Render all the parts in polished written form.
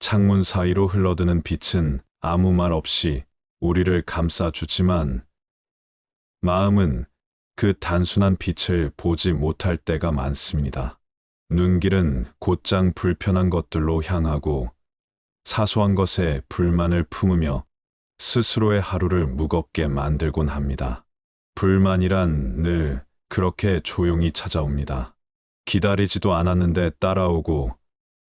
창문 사이로 흘러드는 빛은 아무 말 없이 우리를 감싸주지만 마음은 그 단순한 빛을 보지 못할 때가 많습니다. 눈길은 곧장 불편한 것들로 향하고 사소한 것에 불만을 품으며 스스로의 하루를 무겁게 만들곤 합니다. 불만이란 늘 그렇게 조용히 찾아옵니다. 기다리지도 않았는데 따라오고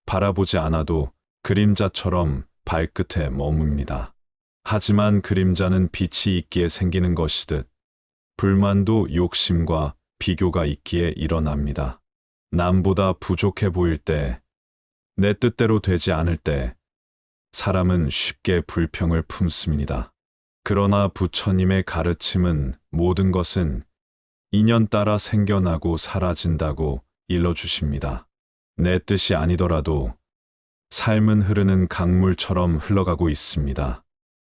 바라보지 않아도 그림자처럼 발끝에 머뭅니다. 하지만 그림자는 빛이 있기에 생기는 것이듯 불만도 욕심과 비교가 있기에 일어납니다. 남보다 부족해 보일 때, 내 뜻대로 되지 않을 때 사람은 쉽게 불평을 품습니다. 그러나 부처님의 가르침은 모든 것은 인연 따라 생겨나고 사라진다고 일러주십니다. 내 뜻이 아니더라도 삶은 흐르는 강물처럼 흘러가고 있습니다.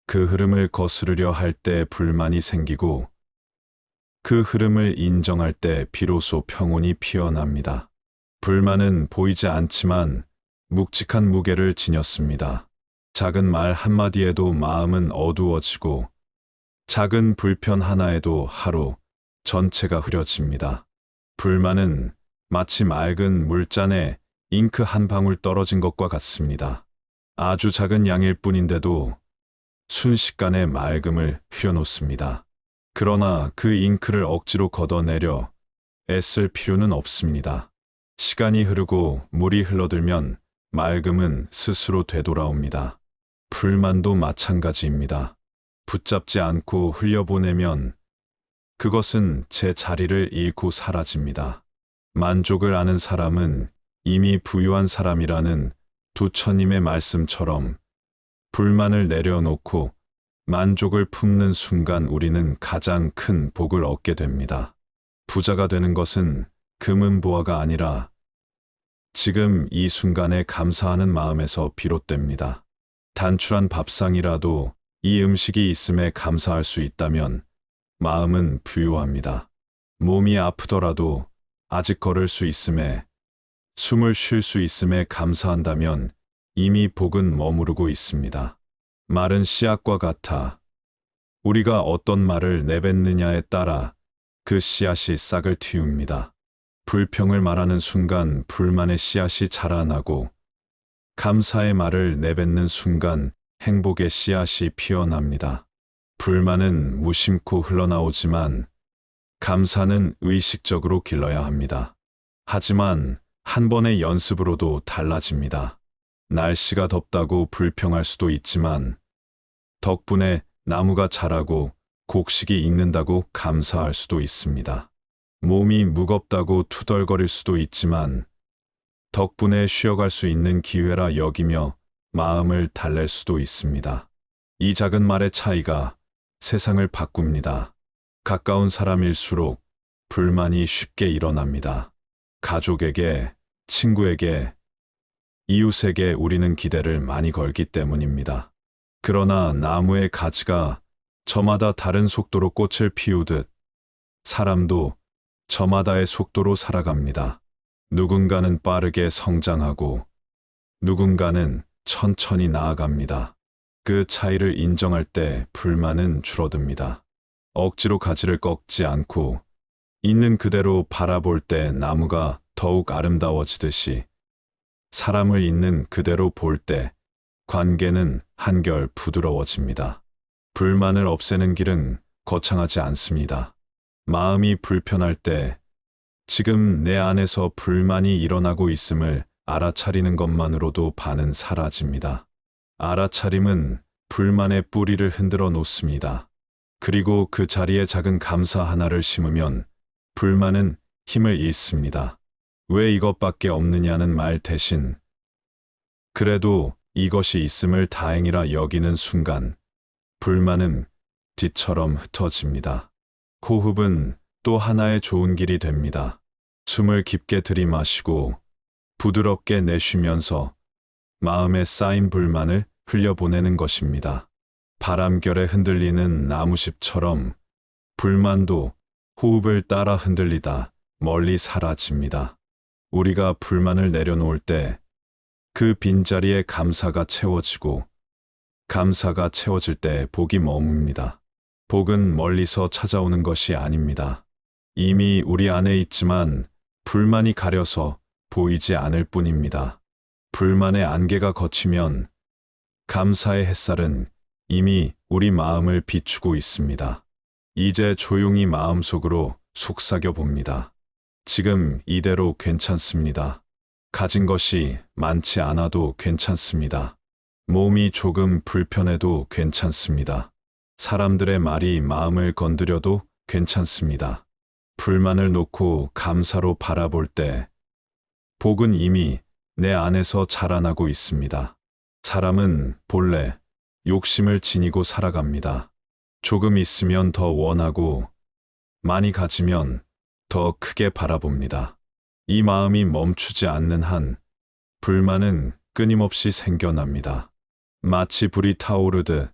그 흐름을 거스르려 할 때 불만이 생기고 그 흐름을 인정할 때 비로소 평온이 피어납니다. 불만은 보이지 않지만 묵직한 무게를 지녔습니다. 작은 말 한마디에도 마음은 어두워지고 작은 불편 하나에도 하루 전체가 흐려집니다. 불만은 마치 맑은 물잔에 잉크 한 방울 떨어진 것과 같습니다. 아주 작은 양일 뿐인데도 순식간에 맑음을 흐려놓습니다. 그러나 그 잉크를 억지로 걷어내려 애쓸 필요는 없습니다. 시간이 흐르고 물이 흘러들면 맑음은 스스로 되돌아옵니다. 불만도 마찬가지입니다. 붙잡지 않고 흘려보내면 그것은 제 자리를 잃고 사라집니다. 만족을 아는 사람은 이미 부유한 사람이라는 부처님의 말씀처럼 불만을 내려놓고 만족을 품는 순간 우리는 가장 큰 복을 얻게 됩니다. 부자가 되는 것은 금은보화가 아니라 지금 이 순간에 감사하는 마음에서 비롯됩니다. 단출한 밥상이라도 이 음식이 있음에 감사할 수 있다면 마음은 부유합니다. 몸이 아프더라도 아직 걸을 수 있음에, 숨을 쉴 수 있음에 감사한다면 이미 복은 머무르고 있습니다. 말은 씨앗과 같아 우리가 어떤 말을 내뱉느냐에 따라 그 씨앗이 싹을 틔웁니다. 불평을 말하는 순간 불만의 씨앗이 자라나고 감사의 말을 내뱉는 순간 행복의 씨앗이 피어납니다. 불만은 무심코 흘러나오지만 감사는 의식적으로 길러야 합니다. 하지만 한 번의 연습으로도 달라집니다. 날씨가 덥다고 불평할 수도 있지만 덕분에 나무가 자라고 곡식이 익는다고 감사할 수도 있습니다. 몸이 무겁다고 투덜거릴 수도 있지만 덕분에 쉬어갈 수 있는 기회라 여기며 마음을 달랠 수도 있습니다. 이 작은 말의 차이가 세상을 바꿉니다. 가까운 사람일수록 불만이 쉽게 일어납니다. 가족에게, 친구에게, 이웃에게 우리는 기대를 많이 걸기 때문입니다. 그러나 나무의 가지가 저마다 다른 속도로 꽃을 피우듯 사람도 저마다의 속도로 살아갑니다. 누군가는 빠르게 성장하고 누군가는 천천히 나아갑니다. 그 차이를 인정할 때 불만은 줄어듭니다. 억지로 가지를 꺾지 않고 있는 그대로 바라볼 때 나무가 더욱 아름다워지듯이 사람을 있는 그대로 볼 때 관계는 한결 부드러워집니다. 불만을 없애는 길은 거창하지 않습니다. 마음이 불편할 때 지금 내 안에서 불만이 일어나고 있음을 알아차리는 것만으로도 반은 사라집니다. 알아차림은 불만의 뿌리를 흔들어 놓습니다. 그리고 그 자리에 작은 감사 하나를 심으면 불만은 힘을 잃습니다. 왜 이것밖에 없느냐는 말 대신 그래도 이것이 있음을 다행이라 여기는 순간 불만은 뒤처럼 흩어집니다. 호흡은 또 하나의 좋은 길이 됩니다. 숨을 깊게 들이마시고 부드럽게 내쉬면서 마음에 쌓인 불만을 흘려보내는 것입니다. 바람결에 흔들리는 나무잎처럼 불만도 호흡을 따라 흔들리다 멀리 사라집니다. 우리가 불만을 내려놓을 때 그 빈자리에 감사가 채워지고 감사가 채워질 때 복이 머뭅니다. 복은 멀리서 찾아오는 것이 아닙니다. 이미 우리 안에 있지만 불만이 가려서 보이지 않을 뿐입니다. 불만의 안개가 걷히면 감사의 햇살은 이미 우리 마음을 비추고 있습니다. 이제 조용히 마음속으로 속삭여 봅니다. 지금 이대로 괜찮습니다. 가진 것이 많지 않아도 괜찮습니다. 몸이 조금 불편해도 괜찮습니다. 사람들의 말이 마음을 건드려도 괜찮습니다. 불만을 놓고 감사로 바라볼 때 복은 이미 내 안에서 자라나고 있습니다. 사람은 본래 욕심을 지니고 살아갑니다. 조금 있으면 더 원하고 많이 가지면 더 크게 바라봅니다. 이 마음이 멈추지 않는 한 불만은 끊임없이 생겨납니다. 마치 불이 타오르듯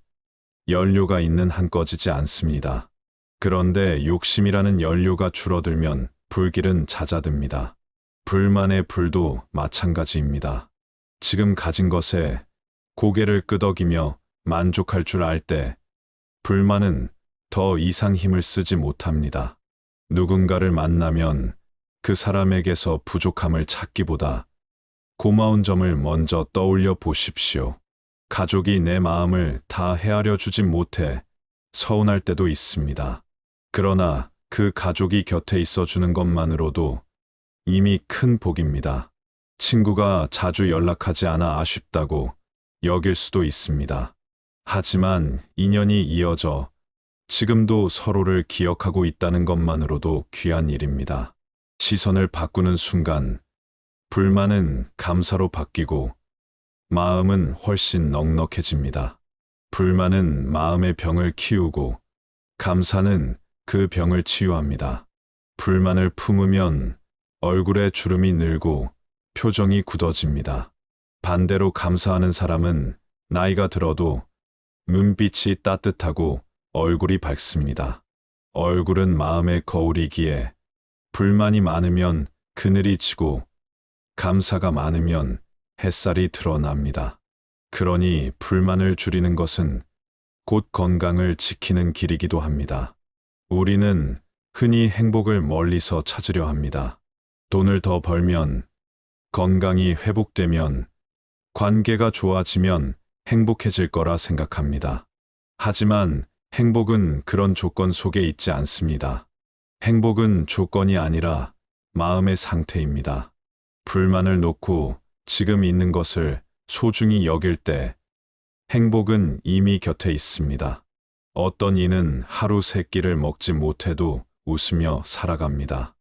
연료가 있는 한 꺼지지 않습니다. 그런데 욕심이라는 연료가 줄어들면 불길은 잦아듭니다. 불만의 불도 마찬가지입니다. 지금 가진 것에 고개를 끄덕이며 만족할 줄 알 때 불만은 더 이상 힘을 쓰지 못합니다. 누군가를 만나면 그 사람에게서 부족함을 찾기보다 고마운 점을 먼저 떠올려 보십시오. 가족이 내 마음을 다 헤아려 주진 못해 서운할 때도 있습니다. 그러나 그 가족이 곁에 있어 주는 것만으로도 이미 큰 복입니다. 친구가 자주 연락하지 않아 아쉽다고 여길 수도 있습니다. 하지만 인연이 이어져 지금도 서로를 기억하고 있다는 것만으로도 귀한 일입니다. 시선을 바꾸는 순간 불만은 감사로 바뀌고 마음은 훨씬 넉넉해집니다. 불만은 마음의 병을 키우고 감사는 그 병을 치유합니다. 불만을 품으면 얼굴에 주름이 늘고 표정이 굳어집니다. 반대로 감사하는 사람은 나이가 들어도 눈빛이 따뜻하고 얼굴이 밝습니다. 얼굴은 마음의 거울이기에 불만이 많으면 그늘이 지고 감사가 많으면 햇살이 드러납니다. 그러니 불만을 줄이는 것은 곧 건강을 지키는 길이기도 합니다. 우리는 흔히 행복을 멀리서 찾으려 합니다. 돈을 더 벌면, 건강이 회복되면, 관계가 좋아지면 행복해질 거라 생각합니다. 하지만 행복은 그런 조건 속에 있지 않습니다. 행복은 조건이 아니라 마음의 상태입니다. 불만을 놓고 지금 있는 것을 소중히 여길 때 행복은 이미 곁에 있습니다. 어떤 이는 하루 세 끼를 먹지 못해도 웃으며 살아갑니다.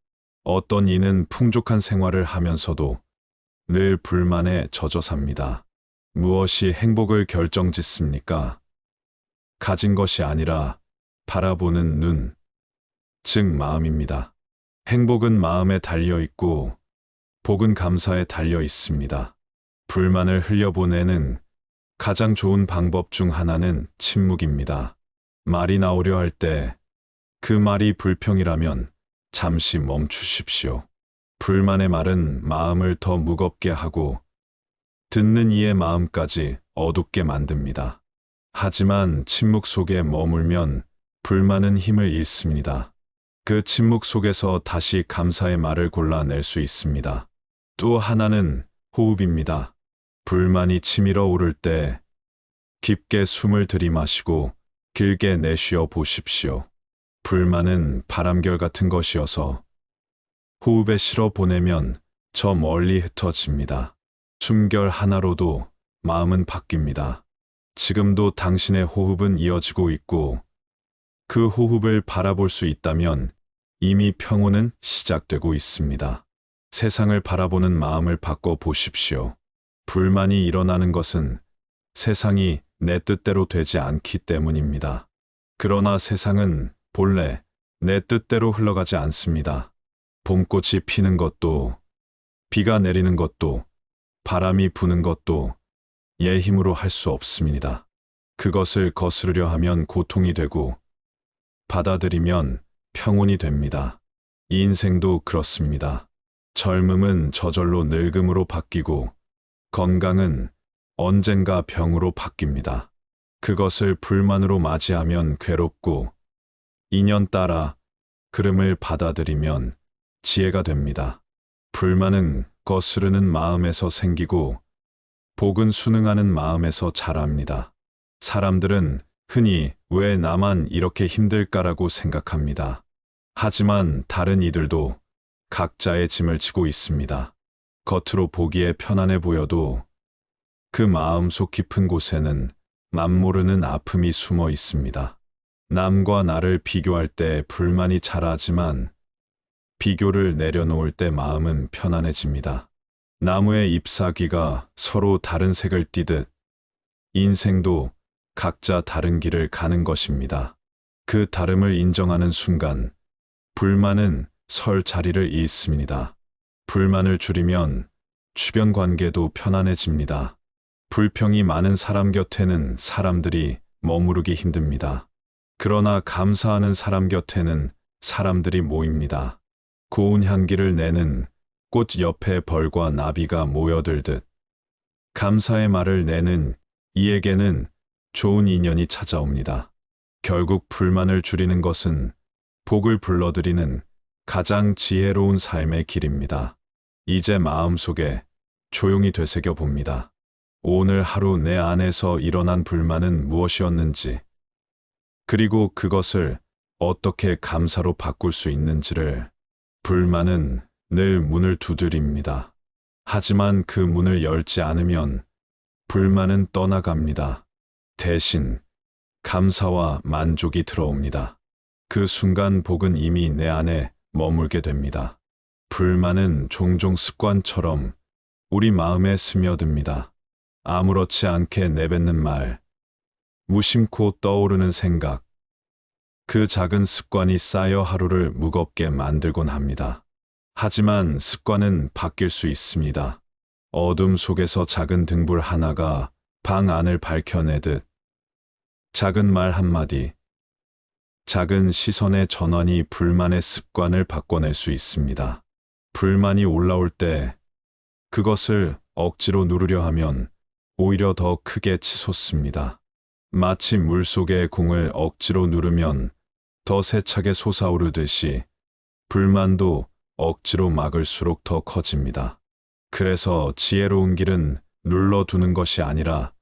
어떤 이는 풍족한 생활을 하면서도 늘 불만에 젖어 삽니다. 무엇이 행복을 결정짓습니까? 가진 것이 아니라 바라보는 눈, 즉 마음입니다. 행복은 마음에 달려 있고 복은 감사에 달려 있습니다. 불만을 흘려보내는 가장 좋은 방법 중 하나는 침묵입니다. 말이 나오려 할 때 그 말이 불평이라면 잠시 멈추십시오. 불만의 말은 마음을 더 무겁게 하고 듣는 이의 마음까지 어둡게 만듭니다. 하지만 침묵 속에 머물면 불만은 힘을 잃습니다. 그 침묵 속에서 다시 감사의 말을 골라낼 수 있습니다. 또 하나는 호흡입니다. 불만이 치밀어 오를 때 깊게 숨을 들이마시고 길게 내쉬어 보십시오. 불만은 바람결 같은 것이어서 호흡에 실어 보내면 저 멀리 흩어집니다. 숨결 하나로도 마음은 바뀝니다. 지금도 당신의 호흡은 이어지고 있고 그 호흡을 바라볼 수 있다면 이미 평온은 시작되고 있습니다. 세상을 바라보는 마음을 바꿔 보십시오. 불만이 일어나는 것은 세상이 내 뜻대로 되지 않기 때문입니다. 그러나 세상은 본래 내 뜻대로 흘러가지 않습니다. 봄꽃이 피는 것도, 비가 내리는 것도, 바람이 부는 것도 예 힘으로 할 수 없습니다. 그것을 거스르려 하면 고통이 되고, 받아들이면 평온이 됩니다. 이 인생도 그렇습니다. 젊음은 저절로 늙음으로 바뀌고, 건강은 언젠가 병으로 바뀝니다. 그것을 불만으로 맞이하면 괴롭고, 인연 따라 그름을 받아들이면 지혜가 됩니다. 불만은 거스르는 마음에서 생기고, 복은 순응하는 마음에서 자랍니다. 사람들은 흔히 왜 나만 이렇게 힘들까라고 생각합니다. 하지만 다른 이들도 각자의 짐을 지고 있습니다. 겉으로 보기에 편안해 보여도 그 마음속 깊은 곳에는 맘모르는 아픔이 숨어 있습니다. 남과 나를 비교할 때 불만이 자라지만 비교를 내려놓을 때 마음은 편안해집니다. 나무의 잎사귀가 서로 다른 색을 띠듯 인생도 각자 다른 길을 가는 것입니다. 그 다름을 인정하는 순간 불만은 설 자리를 잃습니다. 불만을 줄이면 주변 관계도 편안해집니다. 불평이 많은 사람 곁에는 사람들이 머무르기 힘듭니다. 그러나 감사하는 사람 곁에는 사람들이 모입니다. 고운 향기를 내는 꽃 옆에 벌과 나비가 모여들듯 감사의 말을 내는 이에게는 좋은 인연이 찾아옵니다. 결국 불만을 줄이는 것은 복을 불러들이는 가장 지혜로운 삶의 길입니다. 이제 마음속에 조용히 되새겨 봅니다. 오늘 하루 내 안에서 일어난 불만은 무엇이었는지, 그리고 그것을 어떻게 감사로 바꿀 수 있는지를. 불만은 늘 문을 두드립니다. 하지만 그 문을 열지 않으면 불만은 떠나갑니다. 대신 감사와 만족이 들어옵니다. 그 순간 복은 이미 내 안에 머물게 됩니다. 불만은 종종 습관처럼 우리 마음에 스며듭니다. 아무렇지 않게 내뱉는 말, 무심코 떠오르는 생각, 그 작은 습관이 쌓여 하루를 무겁게 만들곤 합니다. 하지만 습관은 바뀔 수 있습니다. 어둠 속에서 작은 등불 하나가 방 안을 밝혀내듯 작은 말 한마디, 작은 시선의 전환이 불만의 습관을 바꿔낼 수 있습니다. 불만이 올라올 때 그것을 억지로 누르려 하면 오히려 더 크게 치솟습니다. 마치 물속의 공을 억지로 누르면 더 세차게 솟아오르듯이 불만도 억지로 막을수록 더 커집니다. 그래서 지혜로운 길은 눌러두는 것이 아니라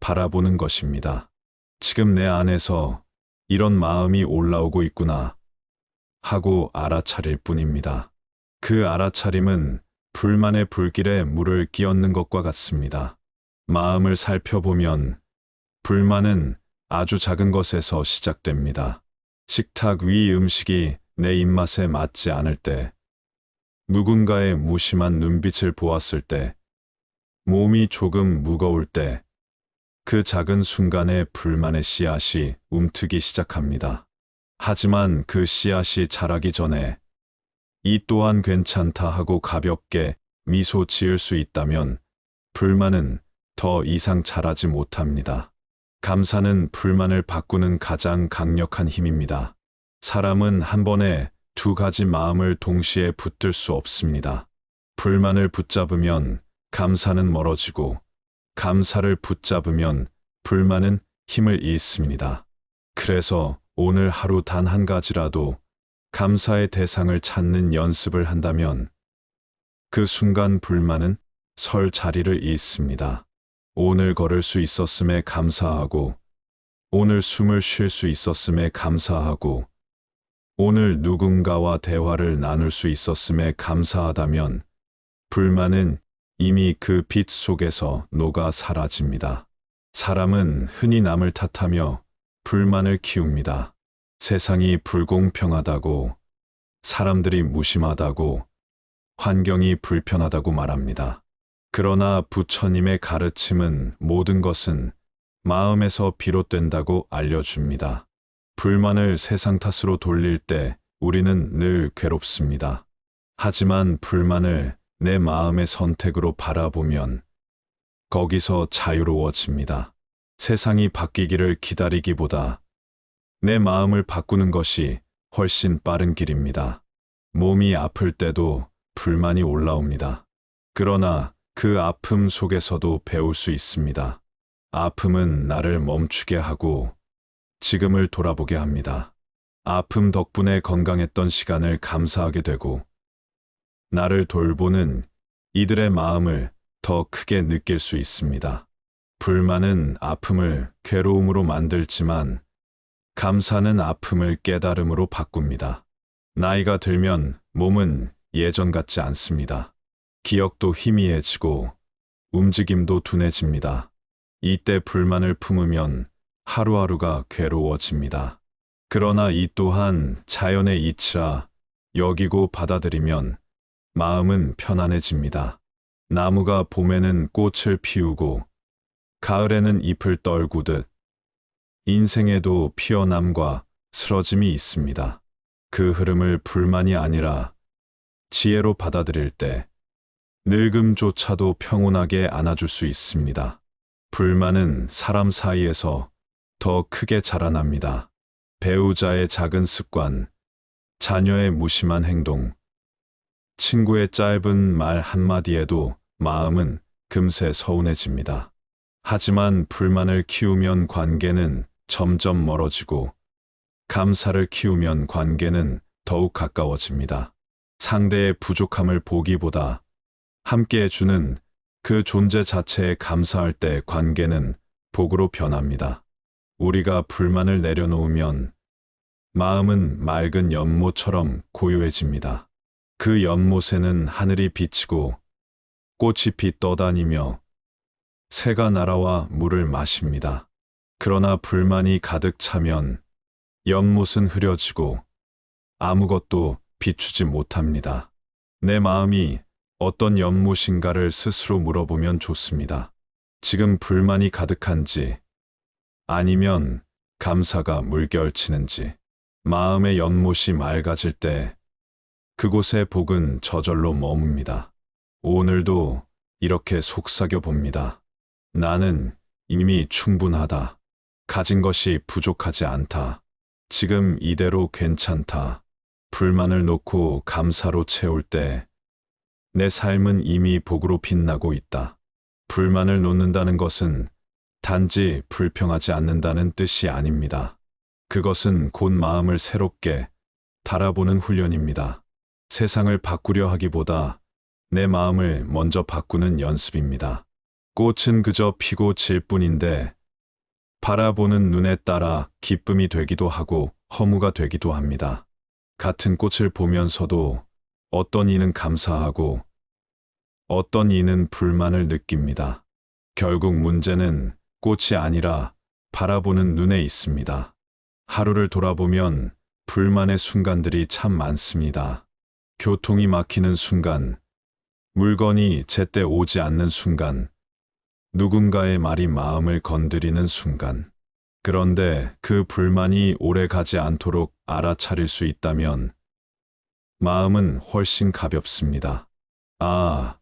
바라보는 것입니다. 지금 내 안에서 이런 마음이 올라오고 있구나 하고 알아차릴 뿐입니다. 그 알아차림은 불만의 불길에 물을 끼얹는 것과 같습니다. 마음을 살펴보면 불만은 아주 작은 것에서 시작됩니다. 식탁 위 음식이 내 입맛에 맞지 않을 때, 누군가의 무심한 눈빛을 보았을 때, 몸이 조금 무거울 때, 그 작은 순간에 불만의 씨앗이 움트기 시작합니다. 하지만 그 씨앗이 자라기 전에 이 또한 괜찮다 하고 가볍게 미소 지을 수 있다면 불만은 더 이상 자라지 못합니다. 감사는 불만을 바꾸는 가장 강력한 힘입니다. 사람은 한 번에 두 가지 마음을 동시에 붙들 수 없습니다. 불만을 붙잡으면 감사는 멀어지고, 감사를 붙잡으면 불만은 힘을 잃습니다. 그래서 오늘 하루 단 한 가지라도 감사의 대상을 찾는 연습을 한다면 그 순간 불만은 설 자리를 잃습니다. 오늘 걸을 수 있었음에 감사하고, 오늘 숨을 쉴 수 있었음에 감사하고, 오늘 누군가와 대화를 나눌 수 있었음에 감사하다면 불만은 이미 그 빛 속에서 녹아 사라집니다. 사람은 흔히 남을 탓하며 불만을 키웁니다. 세상이 불공평하다고, 사람들이 무심하다고, 환경이 불편하다고 말합니다. 그러나 부처님의 가르침은 모든 것은 마음에서 비롯된다고 알려줍니다. 불만을 세상 탓으로 돌릴 때 우리는 늘 괴롭습니다. 하지만 불만을 내 마음의 선택으로 바라보면 거기서 자유로워집니다. 세상이 바뀌기를 기다리기보다 내 마음을 바꾸는 것이 훨씬 빠른 길입니다. 몸이 아플 때도 불만이 올라옵니다. 그러나 그 아픔 속에서도 배울 수 있습니다. 아픔은 나를 멈추게 하고 지금을 돌아보게 합니다. 아픔 덕분에 건강했던 시간을 감사하게 되고 나를 돌보는 이들의 마음을 더 크게 느낄 수 있습니다. 불만은 아픔을 괴로움으로 만들지만 감사는 아픔을 깨달음으로 바꿉니다. 나이가 들면 몸은 예전 같지 않습니다. 기억도 희미해지고 움직임도 둔해집니다. 이때 불만을 품으면 하루하루가 괴로워집니다. 그러나 이 또한 자연의 이치라 여기고 받아들이면 마음은 편안해집니다. 나무가 봄에는 꽃을 피우고 가을에는 잎을 떨구듯 인생에도 피어남과 쓰러짐이 있습니다. 그 흐름을 불만이 아니라 지혜로 받아들일 때 늙음조차도 평온하게 안아줄 수 있습니다. 불만은 사람 사이에서 더 크게 자라납니다. 배우자의 작은 습관, 자녀의 무심한 행동, 친구의 짧은 말 한마디에도 마음은 금세 서운해집니다. 하지만 불만을 키우면 관계는 점점 멀어지고 감사를 키우면 관계는 더욱 가까워집니다. 상대의 부족함을 보기보다 함께 해주는 그 존재 자체에 감사할 때 관계는 복으로 변합니다. 우리가 불만을 내려놓으면 마음은 맑은 연못처럼 고요해집니다. 그 연못에는 하늘이 비치고 꽃잎이 떠다니며 새가 날아와 물을 마십니다. 그러나 불만이 가득 차면 연못은 흐려지고 아무것도 비추지 못합니다. 내 마음이 어떤 연못인가를 스스로 물어보면 좋습니다. 지금 불만이 가득한지 아니면 감사가 물결치는지. 마음의 연못이 맑아질 때 그곳의 복은 저절로 머뭅니다. 오늘도 이렇게 속삭여 봅니다. 나는 이미 충분하다. 가진 것이 부족하지 않다. 지금 이대로 괜찮다. 불만을 놓고 감사로 채울 때 내 삶은 이미 복으로 빛나고 있다. 불만을 놓는다는 것은 단지 불평하지 않는다는 뜻이 아닙니다. 그것은 곧 마음을 새롭게 바라보는 훈련입니다. 세상을 바꾸려 하기보다 내 마음을 먼저 바꾸는 연습입니다. 꽃은 그저 피고 질 뿐인데 바라보는 눈에 따라 기쁨이 되기도 하고 허무가 되기도 합니다. 같은 꽃을 보면서도 어떤 이는 감사하고 어떤 이는 불만을 느낍니다. 결국 문제는 꽃이 아니라 바라보는 눈에 있습니다. 하루를 돌아보면 불만의 순간들이 참 많습니다. 교통이 막히는 순간, 물건이 제때 오지 않는 순간, 누군가의 말이 마음을 건드리는 순간. 그런데 그 불만이 오래 가지 않도록 알아차릴 수 있다면 마음은 훨씬 가볍습니다. 아,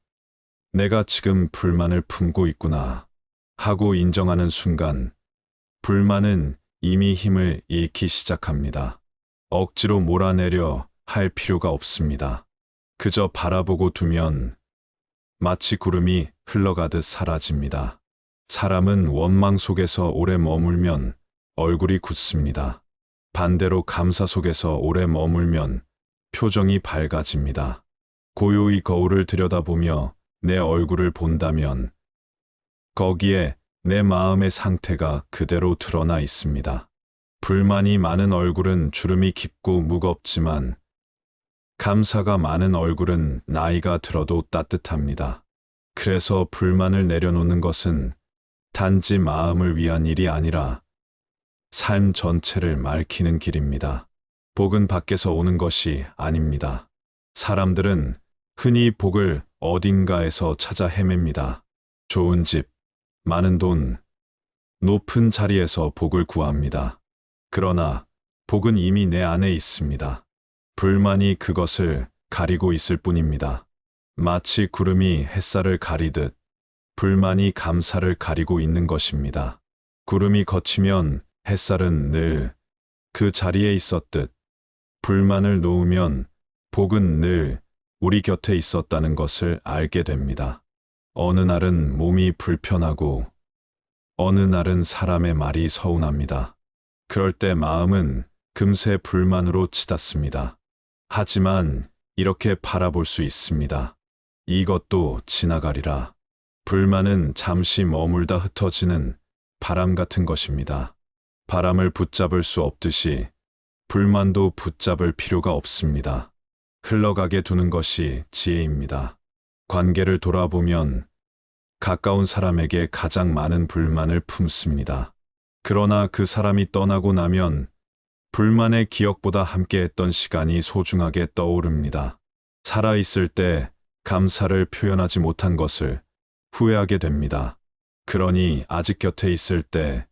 내가 지금 불만을 품고 있구나 하고 인정하는 순간 불만은 이미 힘을 잃기 시작합니다. 억지로 몰아내려 할 필요가 없습니다. 그저 바라보고 두면 마치 구름이 흘러가듯 사라집니다. 사람은 원망 속에서 오래 머물면 얼굴이 굳습니다. 반대로 감사 속에서 오래 머물면 표정이 밝아집니다. 고요히 거울을 들여다보며 내 얼굴을 본다면 거기에 내 마음의 상태가 그대로 드러나 있습니다. 불만이 많은 얼굴은 주름이 깊고 무겁지만 감사가 많은 얼굴은 나이가 들어도 따뜻합니다. 그래서 불만을 내려놓는 것은 단지 마음을 위한 일이 아니라 삶 전체를 맑히는 길입니다. 복은 밖에서 오는 것이 아닙니다. 사람들은 흔히 복을 어딘가에서 찾아 헤맵니다. 좋은 집, 많은 돈, 높은 자리에서 복을 구합니다. 그러나 복은 이미 내 안에 있습니다. 불만이 그것을 가리고 있을 뿐입니다. 마치 구름이 햇살을 가리듯 불만이 감사를 가리고 있는 것입니다. 구름이 걷히면 햇살은 늘 그 자리에 있었듯 불만을 놓으면 복은 늘 우리 곁에 있었다는 것을 알게 됩니다. 어느 날은 몸이 불편하고 어느 날은 사람의 말이 서운합니다. 그럴 때 마음은 금세 불만으로 치닫습니다. 하지만 이렇게 바라볼 수 있습니다. 이것도 지나가리라. 불만은 잠시 머물다 흩어지는 바람 같은 것입니다. 바람을 붙잡을 수 없듯이 불만도 붙잡을 필요가 없습니다. 흘러가게 두는 것이 지혜입니다. 관계를 돌아보면 가까운 사람에게 가장 많은 불만을 품습니다. 그러나 그 사람이 떠나고 나면 불만의 기억보다 함께했던 시간이 소중하게 떠오릅니다. 살아있을 때 감사를 표현하지 못한 것을 후회하게 됩니다. 그러니 아직 곁에 있을 때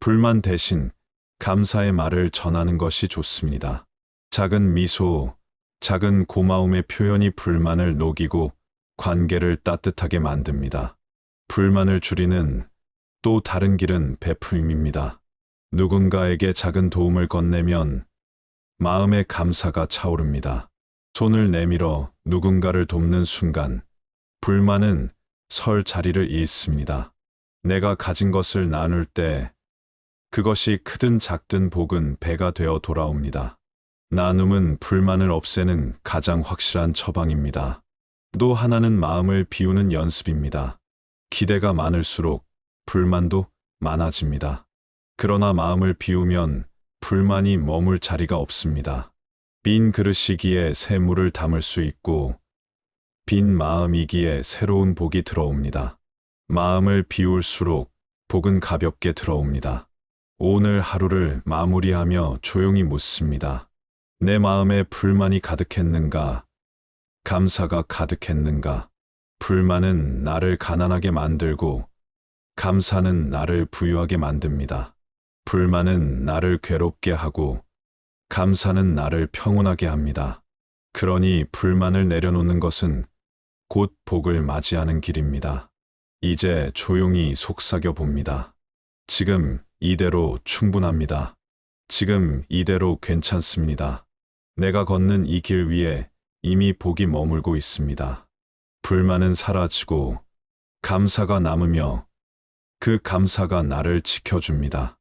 불만 대신 감사의 말을 전하는 것이 좋습니다. 작은 미소, 작은 고마움의 표현이 불만을 녹이고 관계를 따뜻하게 만듭니다. 불만을 줄이는 또 다른 길은 베풀림입니다. 누군가에게 작은 도움을 건네면 마음의 감사가 차오릅니다. 손을 내밀어 누군가를 돕는 순간 불만은 설 자리를 잃습니다. 내가 가진 것을 나눌 때 그것이 크든 작든 복은 배가 되어 돌아옵니다. 나눔은 불만을 없애는 가장 확실한 처방입니다. 또 하나는 마음을 비우는 연습입니다. 기대가 많을수록 불만도 많아집니다. 그러나 마음을 비우면 불만이 머물 자리가 없습니다. 빈 그릇이기에 새 물을 담을 수 있고 빈 마음이기에 새로운 복이 들어옵니다. 마음을 비울수록 복은 가볍게 들어옵니다. 오늘 하루를 마무리하며 조용히 묻습니다. 내 마음에 불만이 가득했는가? 감사가 가득했는가? 불만은 나를 가난하게 만들고 감사는 나를 부유하게 만듭니다. 불만은 나를 괴롭게 하고 감사는 나를 평온하게 합니다. 그러니 불만을 내려놓는 것은 곧 복을 맞이하는 길입니다. 이제 조용히 속삭여 봅니다. 지금 이대로 충분합니다. 지금 이대로 괜찮습니다. 내가 걷는 이 길 위에 이미 복이 머물고 있습니다. 불만은 사라지고 감사가 남으며 그 감사가 나를 지켜줍니다.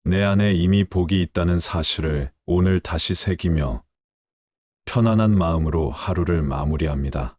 내 안에 이미 복이 있다는 사실을 오늘 다시 새기며 편안한 마음으로 하루를 마무리합니다.